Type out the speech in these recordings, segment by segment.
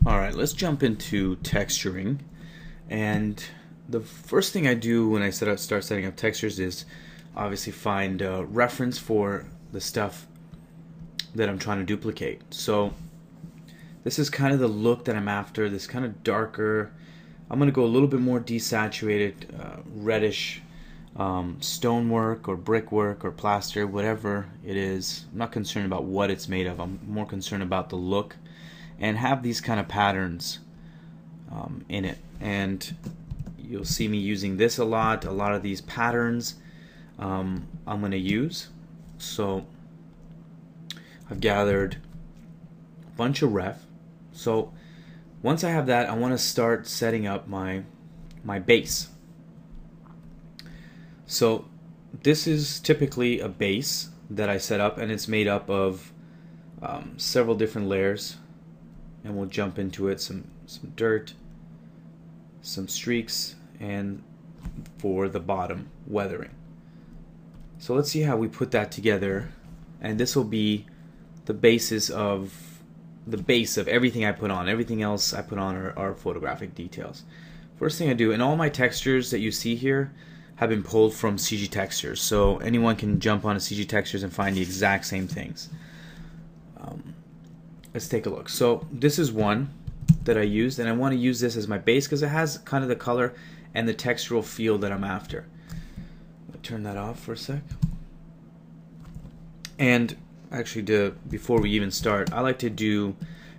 Alright, let's jump into texturing. And the first thing I do when I start setting up textures is obviously find a reference for the stuff that I'm trying to duplicate. So this is kind of the look that I'm after, this kind of darker. I'm going to go a little bit more desaturated, reddish stonework or brickwork or plaster, whatever it is. I'm not concerned about what it's made of. I'm more concerned about the look and have these kind of patterns in it. And you'll see me using this a lot of these patterns I'm going to use. So I've gathered a bunch of ref. So once I have that, I want to start setting up my base. So this is typically a base that I set up, and it's made up of several different layers. And we'll jump into it, some dirt, some streaks, and for the bottom, weathering. So let's see how we put that together, and this will be the basis of the base of everything I put on. Everything else I put on are photographic details. First thing I do, and all my textures that you see here have been pulled from CG Textures, so anyone can jump onto CG Textures and find the exact same things. Let's take a look. So this is one that I used, and I want to use this as my base because it has kind of the color and the textural feel that I'm after. I'll turn that off for a sec. And actually, before we even start, I like to do,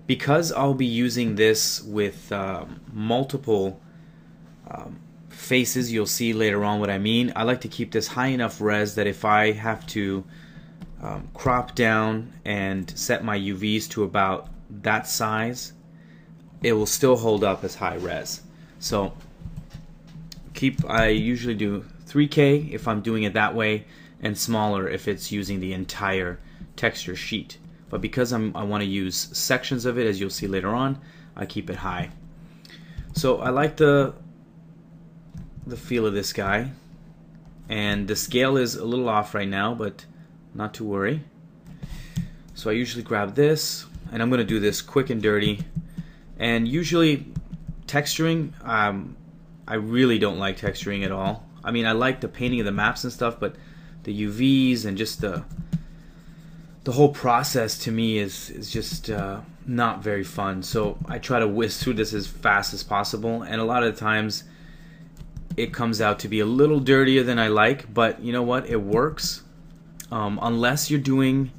because I'll be using this with multiple faces, you'll see later on what I mean. I like to keep this high enough res that if I have to crop down and set my UVs to about that size, it will still hold up as high res. So I usually do 3K if I'm doing it that way, and smaller if it's using the entire texture sheet. But because I want to use sections of it, as you'll see later on, I keep it high. So I like the feel of this guy, and the scale is a little off right now, but not to worry. So I usually grab this, and I'm going to do this quick and dirty. And usually texturing, I really don't like texturing at all. I mean, I like the painting of the maps and stuff, but the UVs and just the whole process to me is just not very fun. So I try to whisk through this as fast as possible, and a lot of the times it comes out to be a little dirtier than I like, but you know what, it works. Unless you're doing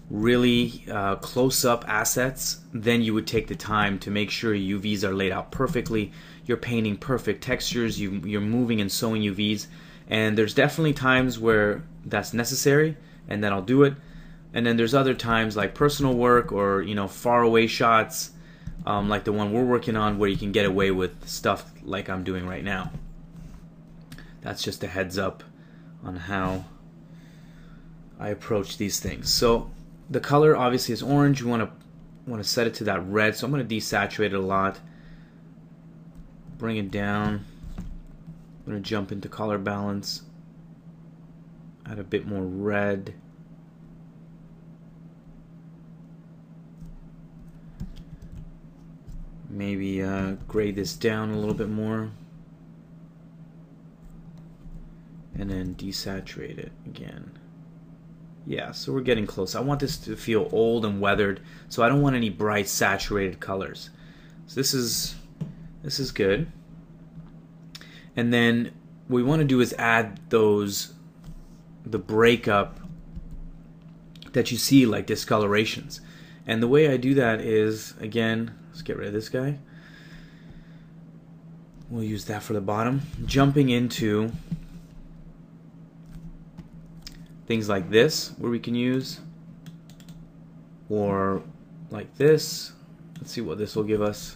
really close-up assets, then you would take the time to make sure UVs are laid out perfectly, you're painting perfect textures, you're moving and sewing UVs, and there's definitely times where that's necessary, and then I'll do it. And then there's other times like personal work or far away shots, like the one we're working on, where you can get away with stuff like I'm doing right now. That's just a heads up on how I approach these things. So the color obviously is orange. You want to set it to that red. So I'm going to desaturate it a lot. Bring it down. I'm going to jump into color balance. Add a bit more red. Maybe grade this down a little bit more. And then desaturate it again. Yeah, so we're getting close. I want this to feel old and weathered, so I don't want any bright saturated colors. So this is good. And then what we want to do is add the breakup that you see, like discolorations. And the way I do that is, again, let's get rid of this guy. We'll use that for the bottom. Jumping into things like this, where we can use, or like this. Let's see what this will give us.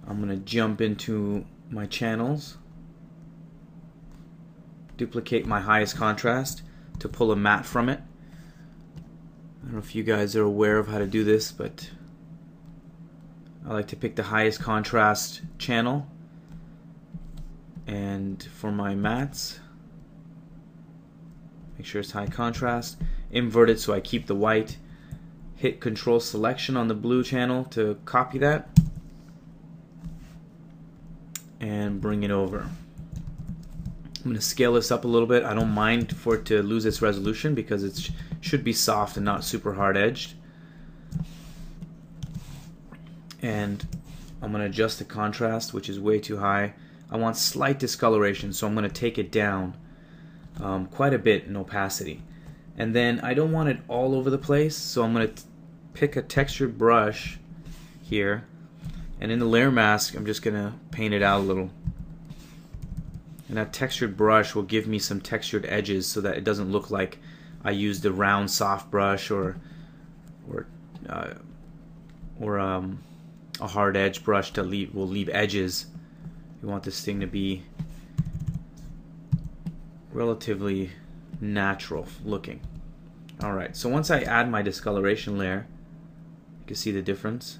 I'm going to jump into my channels, duplicate my highest contrast to pull a matte from it. I don't know if you guys are aware of how to do this, but I like to pick the highest contrast channel, and for my mattes, make sure it's high contrast, invert it so I keep the white, hit Control Selection on the blue channel to copy that and bring it over. I'm going to scale this up a little bit. I don't mind for it to lose its resolution because it should be soft and not super hard edged. And I'm going to adjust the contrast, which is way too high. I want slight discoloration, so I'm going to take it down quite a bit in opacity. And then I don't want it all over the place, so I'm going to pick a textured brush here, and in the layer mask I'm just going to paint it out a little. And that textured brush will give me some textured edges so that it doesn't look like I used a round soft brush or a hard edge brush to will leave edges. You want this thing to be relatively natural looking. Alright, so once I add my discoloration layer, you can see the difference.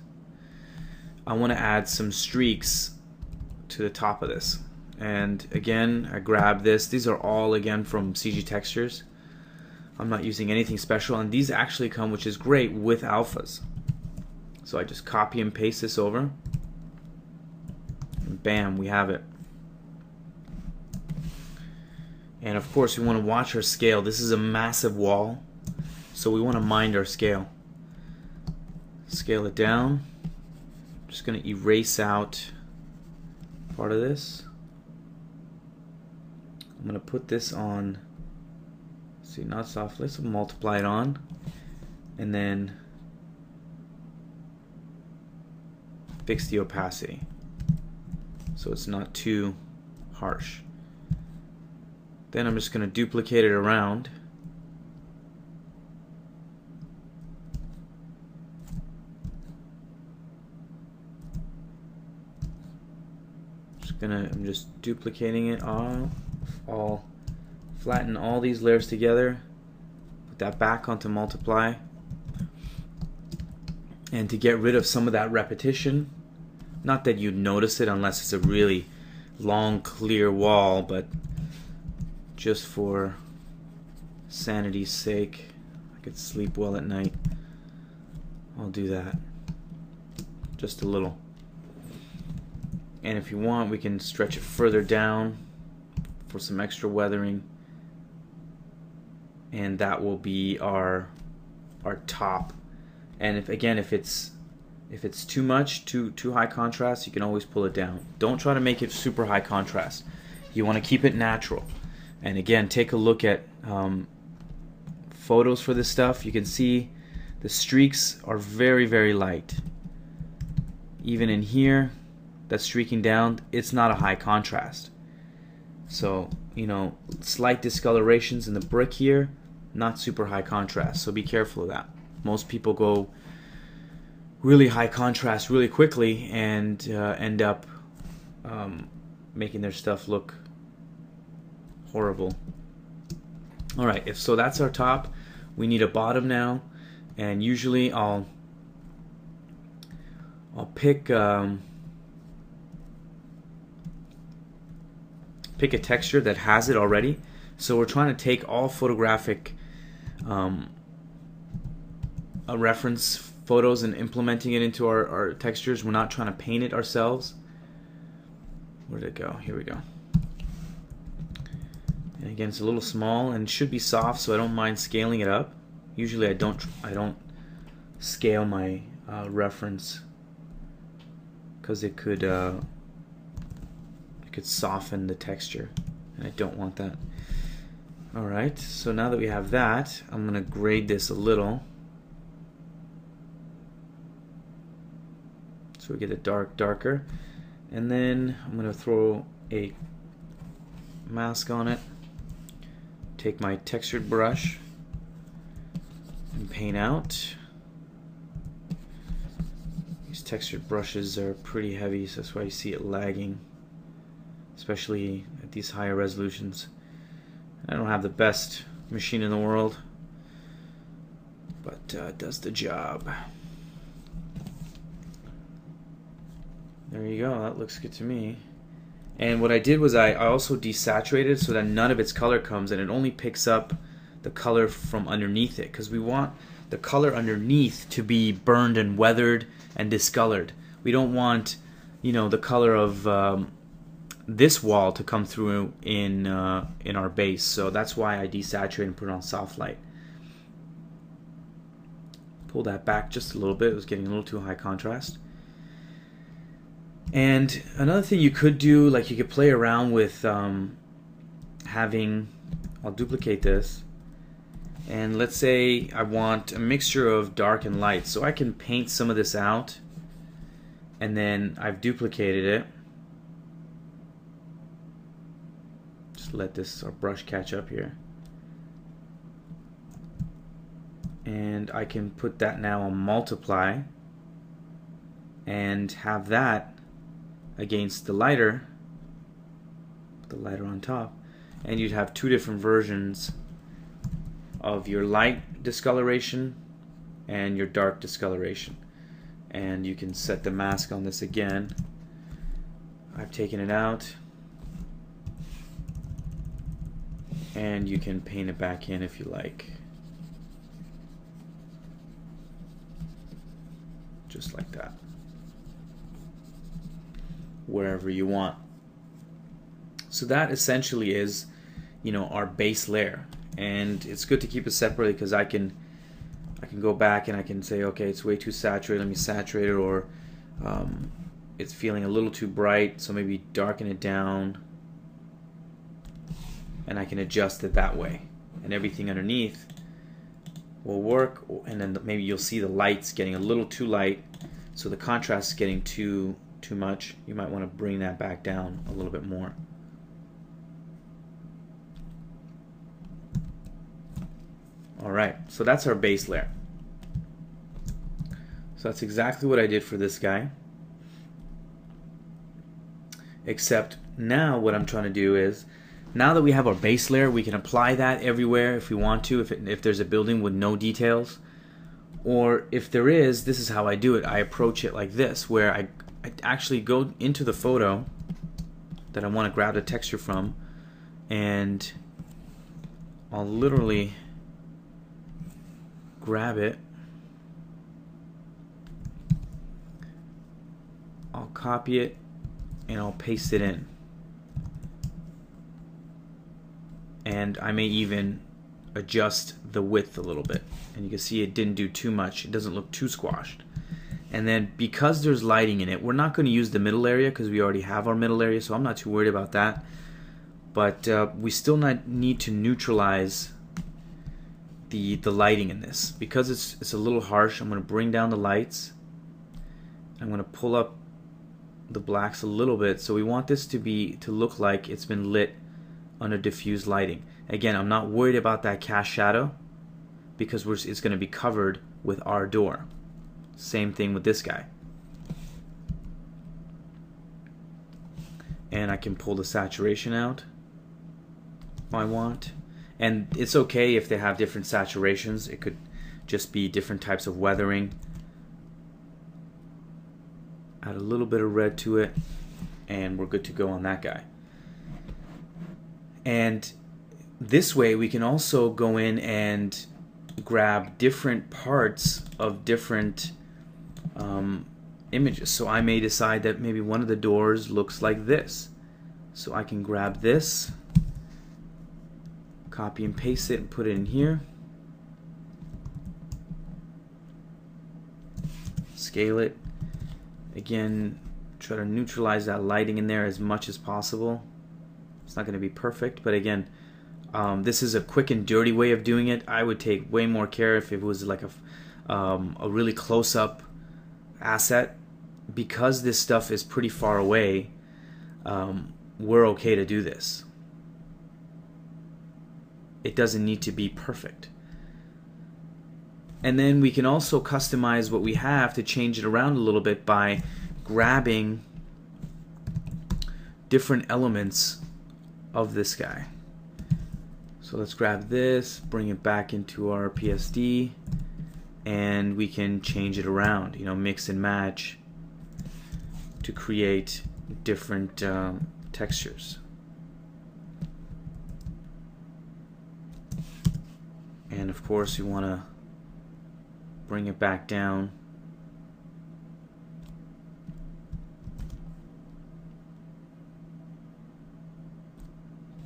I want to add some streaks to the top of this. And again, I grab this. These are all again from CG Textures. I'm not using anything special, and these actually come, which is great, with alphas. So I just copy and paste this over, and bam, we have it. And of course we want to watch our scale. This is a massive wall, so we want to mind our scale. Scale it down. I'm just going to erase out part of this. I'm going to put this on, see, not soft, let's multiply it on, and then fix the opacity so it's not too harsh. Then I'm just going to duplicate it around. I'm just duplicating it all, flatten all these layers together, put that back onto multiply, and to get rid of some of that repetition, not that you'd notice it unless it's a really long clear wall, but just for sanity's sake, I could sleep well at night, I'll do that just a little. And if you want, we can stretch it further down for some extra weathering, and that will be our top. And if it's too much, too high contrast, you can always pull it down. Don't try to make it super high contrast. You want to keep it natural. And again, take a look at photos for this stuff. You can see the streaks are very, very light. Even in here, that's streaking down, it's not a high contrast. So, you know, slight discolorations in the brick here, not super high contrast, so be careful of that. Most people go really high contrast really quickly and end up making their stuff look horrible. Alright, so that's our top. We need a bottom now, and usually I'll pick a texture that has it already. So we're trying to take all photographic reference photos and implementing it into our textures. We're not trying to paint it ourselves. Where did it go? Here we go. And again, it's a little small and should be soft, so I don't mind scaling it up. Usually I don't scale my reference because it could soften the texture, and I don't want that. Alright, so now that we have that, I'm going to grade this a little so we get it darker, and then I'm going to throw a mask on it, take my textured brush and paint out. These textured brushes are pretty heavy, so that's why you see it lagging, especially at these higher resolutions. I don't have the best machine in the world, but it does the job. There you go, that looks good to me. And what I did was I also desaturated so that none of its color comes, and it only picks up the color from underneath it, because we want the color underneath to be burned and weathered and discolored. We don't want, you know, the color of this wall to come through in our base. So that's why I desaturate and put it on soft light. Pull that back just a little bit. It was getting a little too high contrast. And another thing you could do, like you could play around with having, I'll duplicate this, and let's say I want a mixture of dark and light, so I can paint some of this out, and then I've duplicated it. Just let this our brush catch up here, and I can put that now on multiply and have that against the lighter on top, and you'd have two different versions of your light discoloration and your dark discoloration. And you can set the mask on this again. I've taken it out, and you can paint it back in if you like, just like that, wherever you want. So that essentially is, you know, our base layer, and it's good to keep it separated because I can go back and I can say, okay, it's way too saturated, let me saturate it, or it's feeling a little too bright, so maybe darken it down, and I can adjust it that way, and everything underneath will work. And then maybe you'll see the lights getting a little too light, so the contrast is getting too much. You might want to bring that back down a little bit more. Alright, so that's our base layer. So that's exactly what I did for this guy. Except now what I'm trying to do is, now that we have our base layer, we can apply that everywhere if we want to, if there's a building with no details. Or if there is, this is how I do it. I approach it like this, where I actually go into the photo that I want to grab the texture from, and I'll literally grab it, I'll copy it, and I'll paste it in. And I may even adjust the width a little bit, and you can see it didn't do too much. It doesn't look too squashed. And then because there's lighting in it, we're not going to use the middle area because we already have our middle area, so I'm not too worried about that. But we still need to neutralize the lighting in this, because it's a little harsh. I'm going to bring down the lights. I'm going to pull up the blacks a little bit, so we want this to look like it's been lit under diffused lighting. Again, I'm not worried about that cast shadow because it's going to be covered with our door. Same thing with this guy. And I can pull the saturation out if I want. And it's okay if they have different saturations. It could just be different types of weathering. Add a little bit of red to it, and we're good to go on that guy. And this way we can also go in and grab different parts of different images. So I may decide that maybe one of the doors looks like this. So I can grab this, copy and paste it and put it in here. Scale it. Again, try to neutralize that lighting in there as much as possible. It's not going to be perfect, but again, this is a quick and dirty way of doing it. I would take way more care if it was like a really close-up asset. Because this stuff is pretty far away, we're okay to do this. It doesn't need to be perfect. And then we can also customize what we have to change it around a little bit by grabbing different elements of this guy. So let's grab this, bring it back into our PSD, and we can change it around, you know, mix and match to create different textures. And of course you want to bring it back down.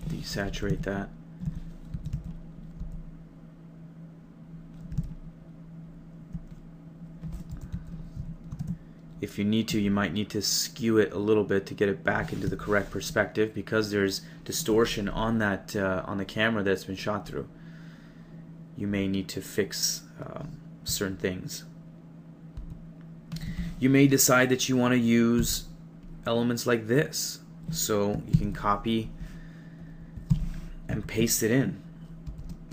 Desaturate that. If you need to, you might need to skew it a little bit to get it back into the correct perspective, because there's distortion on that on the camera that's been shot through. You may need to fix certain things. You may decide that you want to use elements like this, so you can copy and paste it in.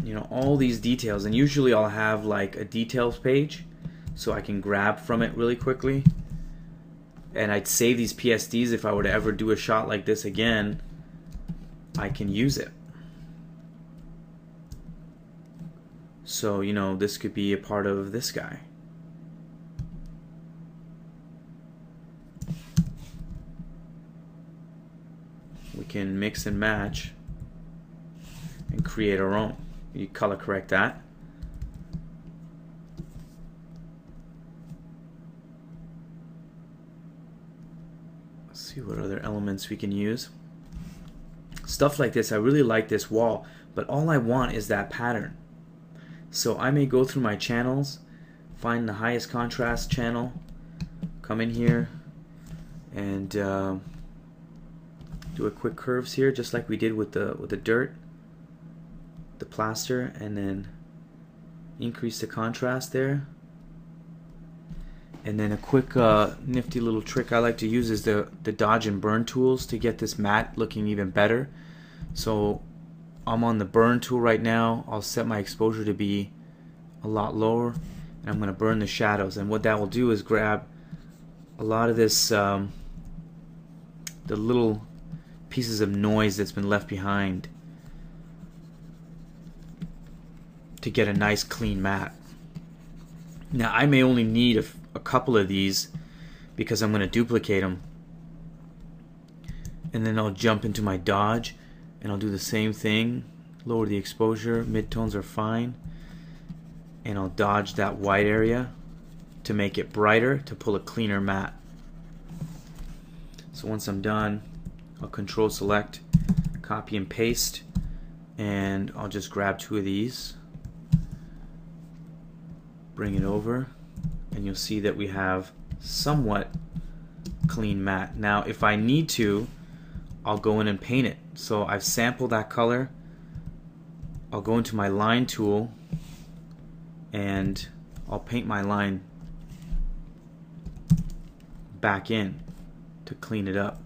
You know, all these details, and usually I'll have like a details page so I can grab from it really quickly. And I'd save these PSDs if I were to ever do a shot like this again. I can use it. So, you know, this could be a part of this guy. We can mix and match and create our own. You color correct that. See what other elements we can use. Stuff like this, I really like this wall, but all I want is that pattern. So I may go through my channels, find the highest contrast channel, come in here and do a quick curves here, just like we did with the dirt, the plaster, and then increase the contrast there. And then a quick nifty little trick I like to use is the dodge and burn tools to get this matte looking even better. So I'm on the burn tool right now. I'll set my exposure to be a lot lower, and I'm going to burn the shadows. And what that will do is grab a lot of this, the little pieces of noise that's been left behind, to get a nice clean matte. Now I may only need a couple of these because I'm going to duplicate them, and then I'll jump into my dodge and I'll do the same thing, lower the exposure, midtones are fine, and I'll dodge that white area to make it brighter, to pull a cleaner matte. So once I'm done, I'll control select, copy and paste, and I'll just grab two of these, bring it over, and you'll see that we have somewhat clean matte. Now if I need to, I'll go in and paint it. So I've sampled that color. I'll go into my line tool and I'll paint my line back in to clean it up.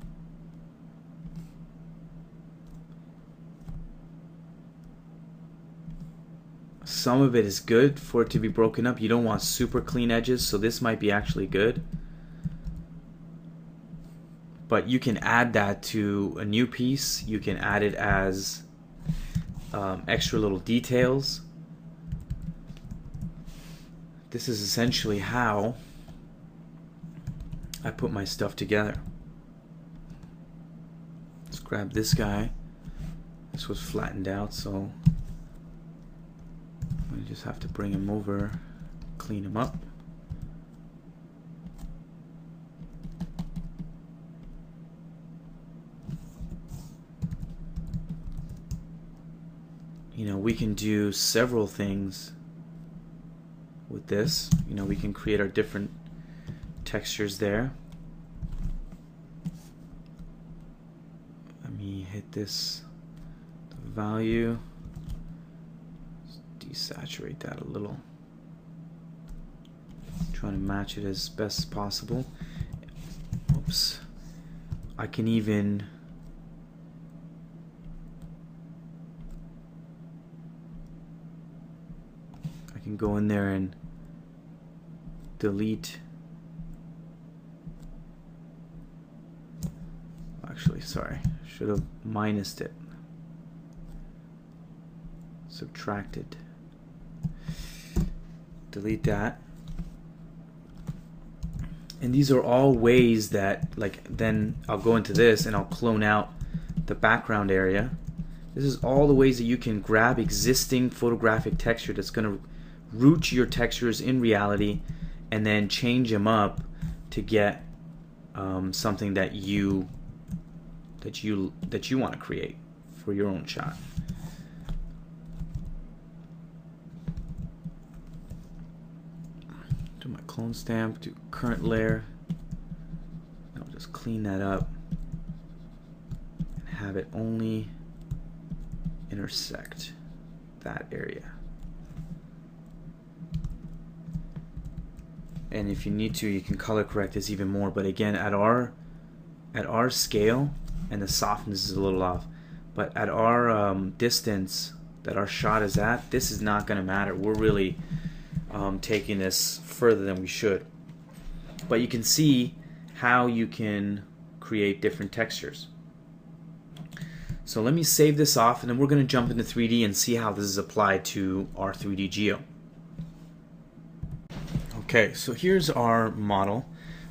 Some of it is good for it to be broken up. You don't want super clean edges, so this might be actually good. But you can add that to a new piece. You can add it as extra little details. This is essentially how I put my stuff together. Let's grab this guy. This was flattened out, so I just have to bring him over, clean him up. You know, we can do several things with this. You know, we can create our different textures there. Let me hit this value. Desaturate that a little. Trying to match it as best as possible. Oops. I can even go in there and delete. Actually, sorry, should have minused it. Subtracted. Delete that. And these are all ways that, like, then I'll go into this and I'll clone out the background area. This is all the ways that you can grab existing photographic texture that's going to root your textures in reality and then change them up to get something that you want to create for your own shot. Do my clone stamp, do current layer. I'll just clean that up and have it only intersect that area. And if you need to, you can color correct this even more, but again, at our scale, and the softness is a little off, but at our distance that our shot is at, this is not going to matter. We're really taking this further than we should. But you can see how you can create different textures. So let me save this off, and then we're going to jump into 3D and see how this is applied to our 3D Geo. Okay, so here's our model.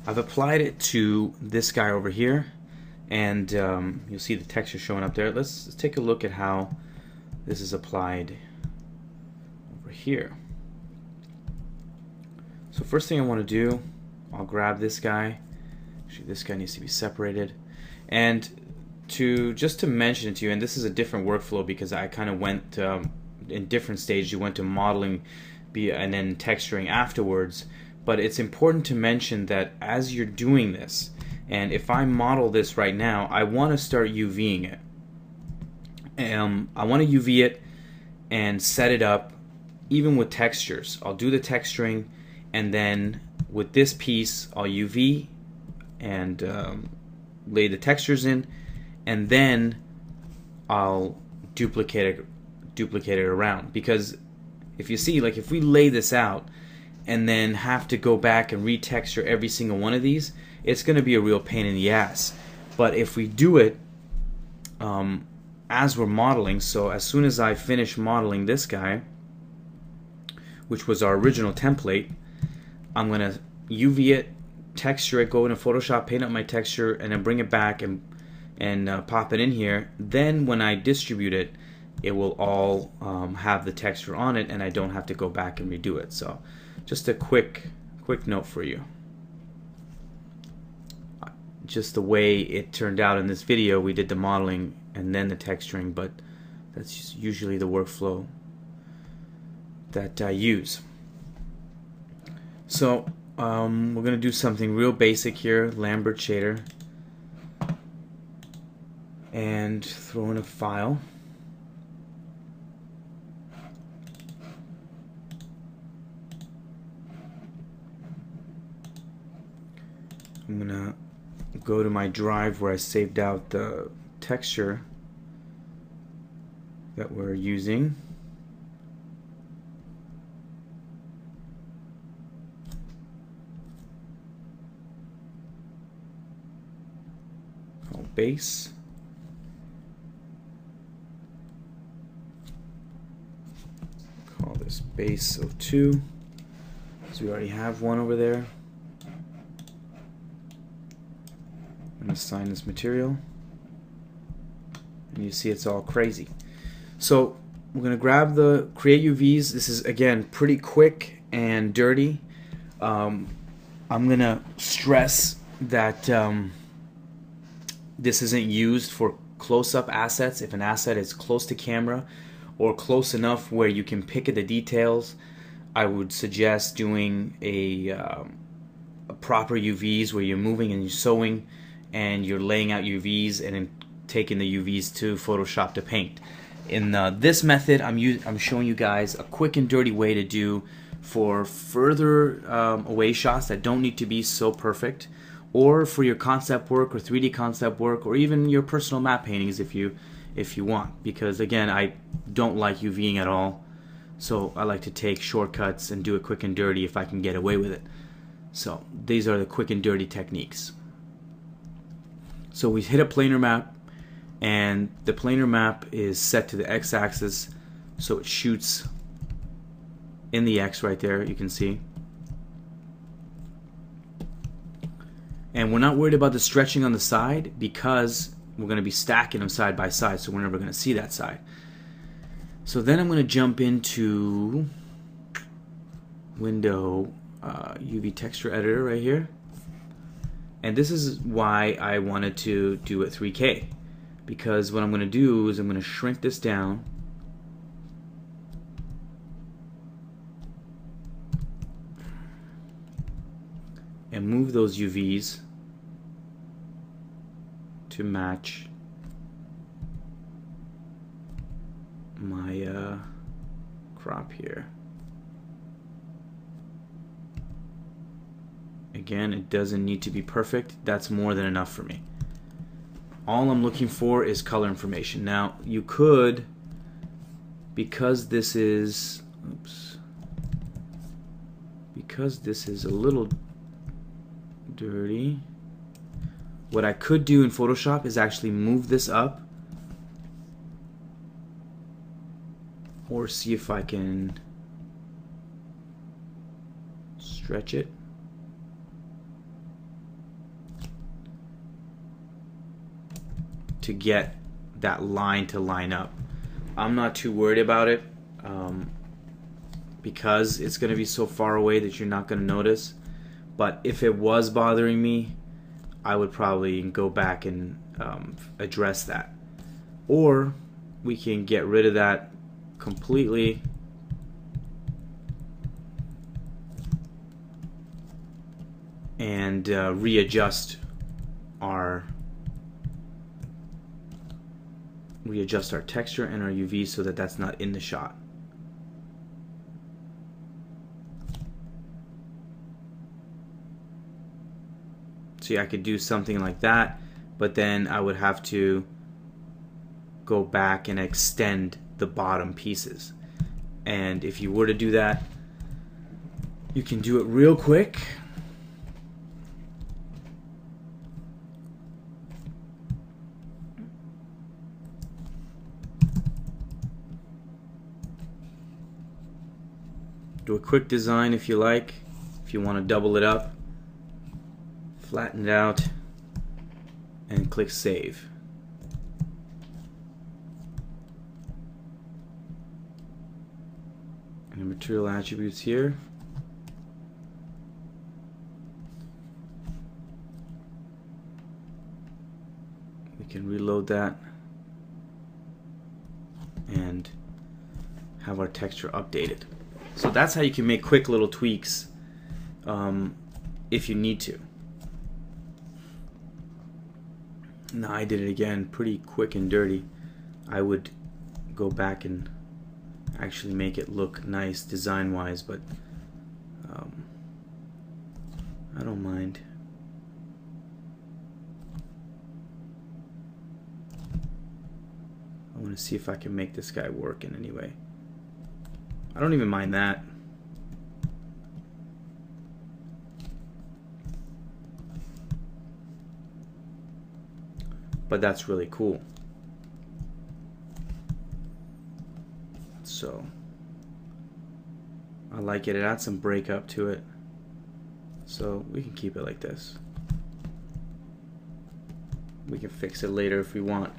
I've applied it to this guy over here, and you'll see the texture showing up there. Let's take a look at how this is applied over here. So first thing I want to do, I'll grab this guy. Actually, this guy needs to be separated. And just to mention it to you, and this is a different workflow because I kind of went in different stages. You went to modeling and then texturing afterwards. But it's important to mention that as you're doing this, and if I model this right now, I want to start UVing it. I want to UV it and set it up even with textures. I'll do the texturing, and then with this piece I'll UV and lay the textures in, and then I'll duplicate it around. Because if you see, like if we lay this out and then have to go back and retexture every single one of these, it's going to be a real pain in the ass. But if we do it as we're modeling, so as soon as I finish modeling this guy, which was our original template, I'm going to UV it, texture it, go into Photoshop, paint up my texture, and then bring it back and pop it in here. Then when I distribute it, it will all have the texture on it, and I don't have to go back and redo it. So just a quick note for you. Just the way it turned out in this video, we did the modeling and then the texturing, but that's usually the workflow that I use. So we're going to do something real basic here, Lambert shader, and throw in a file. I'm going to go to my drive where I saved out the texture that we're using. Called base. Call this base 02. So we already have one over there. I'm going to assign this material, and you see it's all crazy. So we're going to grab the create UVs. This is again pretty quick and dirty. I'm going to stress that this isn't used for close-up assets. If an asset is close to camera or close enough where you can pick at the details, I would suggest doing a proper UVs where you're moving and you're sewing and you're laying out UVs and then taking the UVs to Photoshop to paint. In this method, I'm showing you guys a quick and dirty way to do for further away shots that don't need to be so perfect, or for your concept work or 3D concept work, or even your personal map paintings if you want. Because again, I don't like UVing at all, so I like to take shortcuts and do it quick and dirty if I can get away with it. So these are the quick and dirty techniques. So we hit a planar map, and the planar map is set to the x-axis, so it shoots in the x right there, you can see. And we're not worried about the stretching on the side because we're going to be stacking them side by side, so we're never going to see that side. So then I'm going to jump into window UV texture editor right here. And this is why I wanted to do it 3K, because what I'm going to do is I'm going to shrink this down and move those UVs to match my crop here. Again, it doesn't need to be perfect. That's more than enough for me. All I'm looking for is color information. Now, you could, because this is, because this is a little dirty, what I could do in Photoshop is actually move this up, or see if I can stretch it. To get that line to line up. I'm not too worried about it because it's going to be so far away that you're not going to notice. But if it was bothering me, I would probably go back and address that. Or we can get rid of that completely and readjust our texture and our UV so that that's not in the shot. See, I could do something like that, but then I would have to go back and extend the bottom pieces. And if you were to do that, you can do it real quick. Do a quick design if you like. If you want to double it up, flatten it out, and click Save. And the material attributes here. We can reload that and have our texture updated. So that's how you can make quick little tweaks if you need to. Now I did it again pretty quick and dirty. I would go back and actually make it look nice design wise, but I don't mind. I want to see if I can make this guy work in any way. I don't even mind that. But that's really cool. So I like it. It adds some breakup to it. So we can keep it like this. We can fix it later if we want.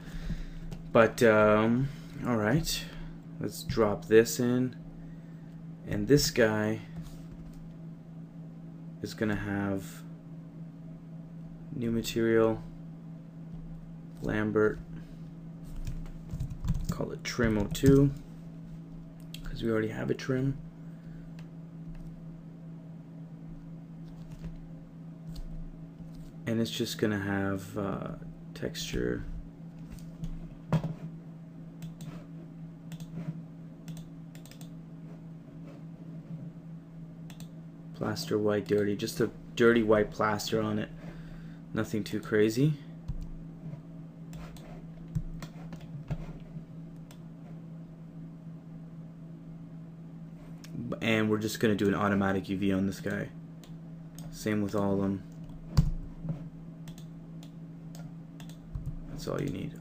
But alright. Let's drop this in. And this guy is going to have new material, Lambert, call it trim 02 because we already have a trim. And it's just going to have texture. Plaster white dirty, just a dirty white plaster on it, nothing too crazy. And we're just going to do an automatic UV on this guy. Same with all of them. That's all you need.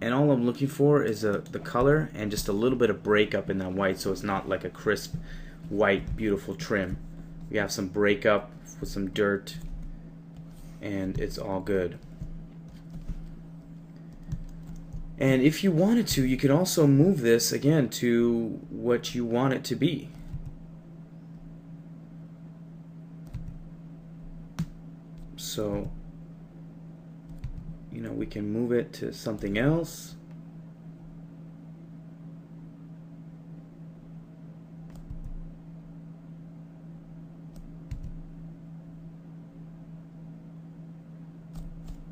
And all I'm looking for is the color and just a little bit of breakup in that white, so it's not like a crisp white beautiful trim. We have some breakup with some dirt, and it's all good. And if you wanted to, you could also move this again to what you want it to be. So, you know, we can move it to something else.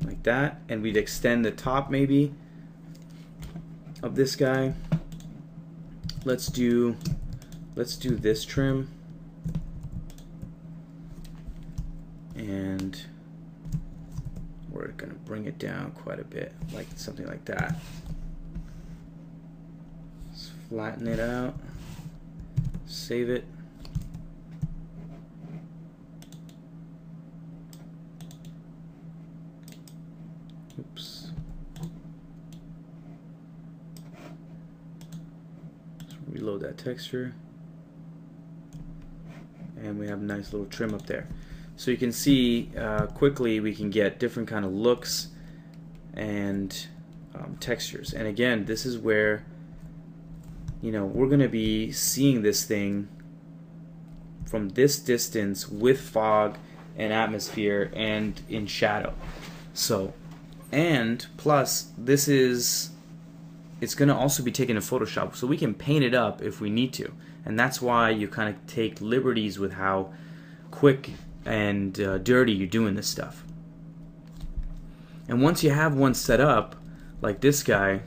Like that, and we'd extend the top maybe of this guy. Let's do this trim, and we're gonna bring it down quite a bit, like something like that. Let's flatten it out, save it. Oops. Let's reload that texture. And we have a nice little trim up there. So you can see quickly we can get different kind of looks and textures. And again, this is where, you know, we're going to be seeing this thing from this distance with fog and atmosphere and in shadow. So, and plus this is, it's going to also be taken in Photoshop, so we can paint it up if we need to. And that's why you kind of take liberties with how quick and dirty you're doing this stuff. And once you have one set up, like this guy,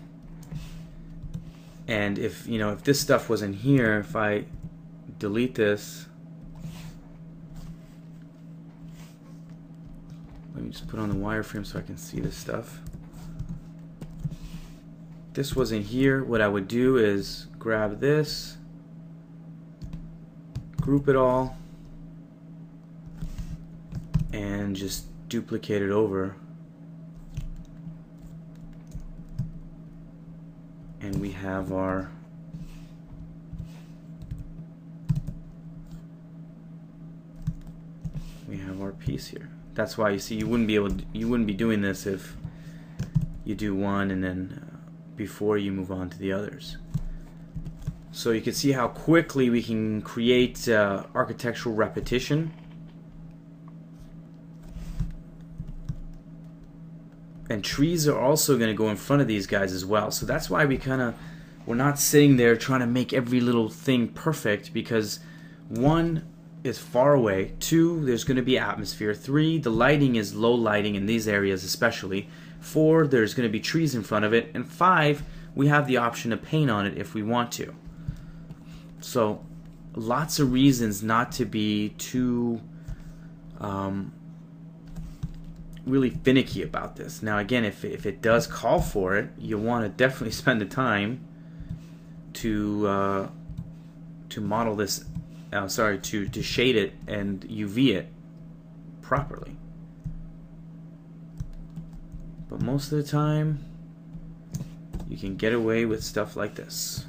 and if, you know, if this stuff was in here, if I delete this, let me just put on the wireframe so I can see this stuff. If this was in here, what I would do is grab this, group it all, and just duplicate it over, and we have our piece here. That's why you see you wouldn't be doing this if you do one and then before you move on to the others. So you can see how quickly we can create architectural repetition. And trees are also going to go in front of these guys as well. So that's why we're not sitting there trying to make every little thing perfect, because one, is far away, two, there's going to be atmosphere, three, the lighting is low lighting in these areas especially, four, there's going to be trees in front of it, and five, we have the option to paint on it if we want to. So lots of reasons not to be too really finicky about this. Now again, if it does call for it, you want to definitely spend the time to model this, to shade it and UV it properly. But most of the time you can get away with stuff like this.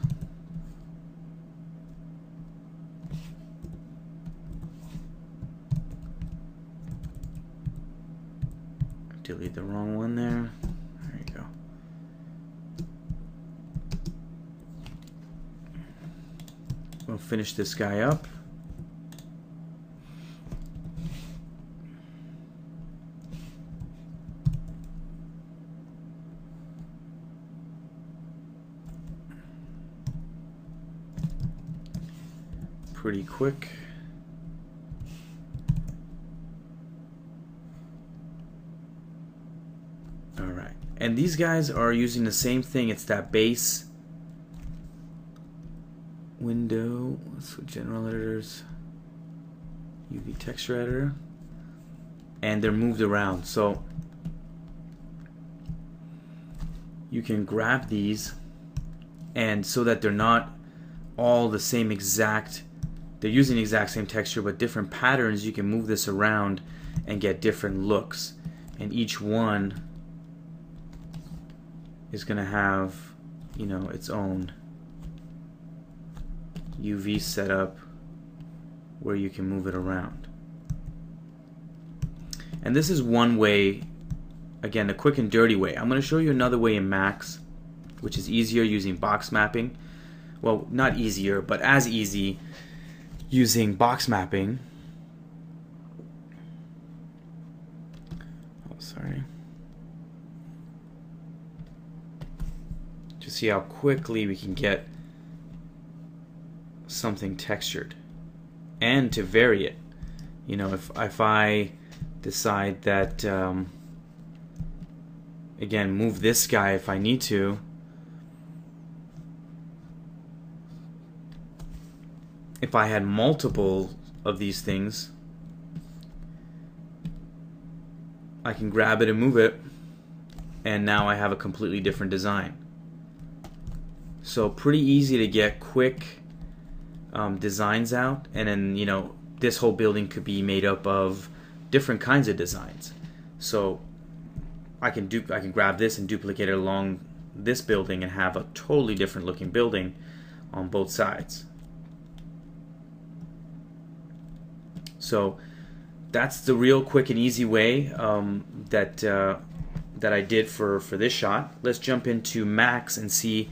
Delete the wrong one there. There you go. We'll finish this guy up. Pretty quick. Alright, and these guys are using the same thing. It's that base window. Let's go general editors, UV texture editor, and they're moved around. So you can grab these, and so that they're not all the same exact, they're using the exact same texture but different patterns, you can move this around and get different looks. And each one is going to have, you know, its own UV setup where you can move it around. And this is one way, again, the quick and dirty way. I'm going to show you another way in Max, which is easier using box mapping. Well, not easier, but as easy using box mapping. Sorry. To see how quickly we can get something textured, and to vary it. You know, if I decide that again, move this guy if I need to. If I had multiple of these things, I can grab it and move it, and now I have a completely different design. So pretty easy to get quick designs out, and then, you know, this whole building could be made up of different kinds of designs. So I can grab this and duplicate it along this building and have a totally different looking building on both sides. So that's the real quick and easy way that I did for this shot. Let's jump into Max and see